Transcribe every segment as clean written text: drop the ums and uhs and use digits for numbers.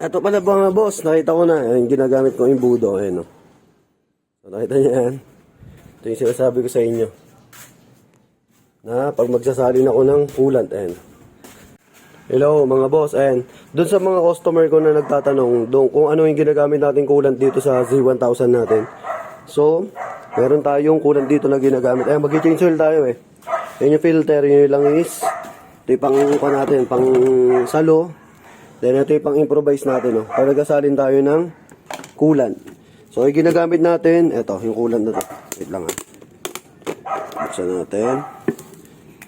Ito pala mga boss, nakita ko na, yung ginagamit ko yung budo, ayun o. So, nakita niyo yan. Ito yung sinasabi ko sa inyo. Na pag magsasalin ako ng coolant, ayun. Hello mga boss, ayun. Doon sa mga customer ko na nagtatanong doon kung ano yung ginagamit natin coolant dito sa Z1000 natin. So, meron tayong coolant dito na ginagamit. Ayun, mag-change oil tayo eh. Yan yung filter, yun yung langis. Ito yung pang natin, pang salo. Then ito yung pang-improvise natin, oh. Para nagsasalin tayo ng coolant. So, yung ginagamit natin, ito, yung coolant na to. Wait lang, ha. Buksan natin.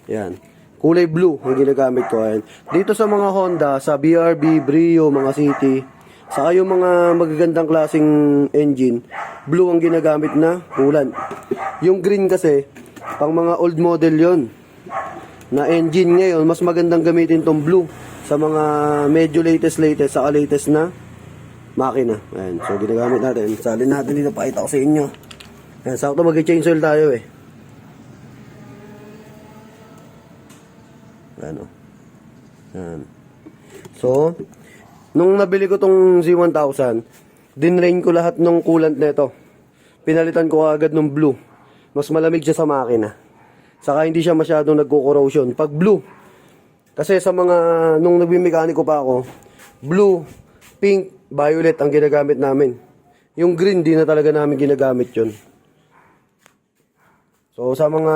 Yan. Kulay blue, yung ginagamit ko. Ayan. Dito sa mga Honda, sa BRB, Brio, mga City, saka yung mga magagandang klaseng engine, blue ang ginagamit na coolant. Yung green kasi, pang mga old model yon na engine ngayon, mas magandang gamitin tong blue sa mga medyo latest saka latest na makina. Ayan, so ginagamit natin. Salin natin dito, pakita ko sa inyo. Ayan, sakto mag-change oil tayo eh. Ayan o. Ayan. So, nung nabili ko tong Z1000, dinrain ko lahat ng coolant nito. Pinalitan ko agad ng blue. Mas malamig siya sa makina. Saka hindi siya masyadong nagko-corrosion. Pag blue, kasi sa mga, nung nagbimekaniko pa ako, blue, pink, violet ang ginagamit namin. Yung green, di na talaga namin ginagamit yun. So, sa mga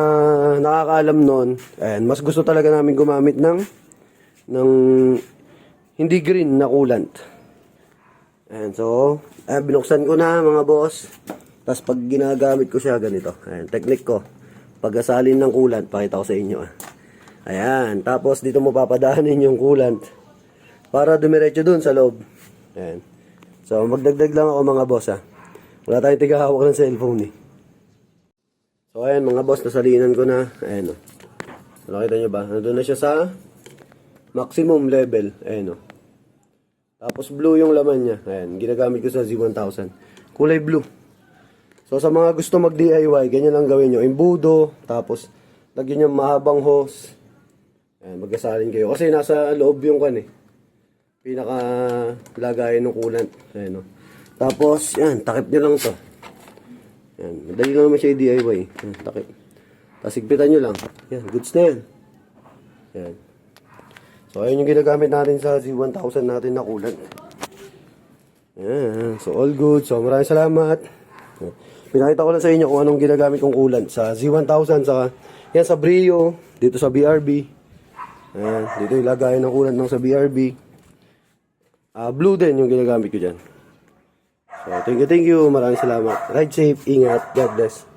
nakakaalam nun, ayan, mas gusto talaga namin gumamit ng hindi green na coolant. Ayan, so, ayan, binuksan ko na mga boss. Tapos pag ginagamit ko siya, ganito. Ayan, technique ko. Pag-asalin ng coolant, pakita ko sa inyo. Ayan, tapos dito mo papadahanin yung coolant para dumiretso dun sa loob. Ayan. So, magdagdag lang ako mga boss ha. Wala tayong tigahawak ng cellphone eh. So, ayan mga boss, nasalinan ko na. Ayan o. Nakita nyo ba? Nandun na siya sa maximum level. Ayan o. Tapos blue yung laman niya. Ayan, ginagamit ko sa Z1000. Kulay blue. So, sa mga gusto mag-DIY, ganyan lang gawin nyo. Imbudo, tapos lagyan nyo mahabang hose. Ayan, mag-asalin kayo. Kasi nasa loob yung kan eh. Pinaka lagayan ng coolant. Ayan o. Tapos, yan, takip nyo lang to. Yan, madali lang naman siya i-DIY. Yan, takip. Tapos higpitan nyo lang. Yan, goods na yan. Yan. So, ayun yung ginagamit natin sa Z1000 natin na coolant. Yan, so all good. So, maraming salamat. Yan. Pinakita ko lang sa inyo kung anong ginagamit kong coolant sa Z1000, sa yan sa Brio, dito sa BRB. Ayan, dito yung lagayan ng coolant ng sa BRB. Blue din yung ginagamit ko dyan. So, thank you. Maraming salamat. Ride safe, ingat. God bless.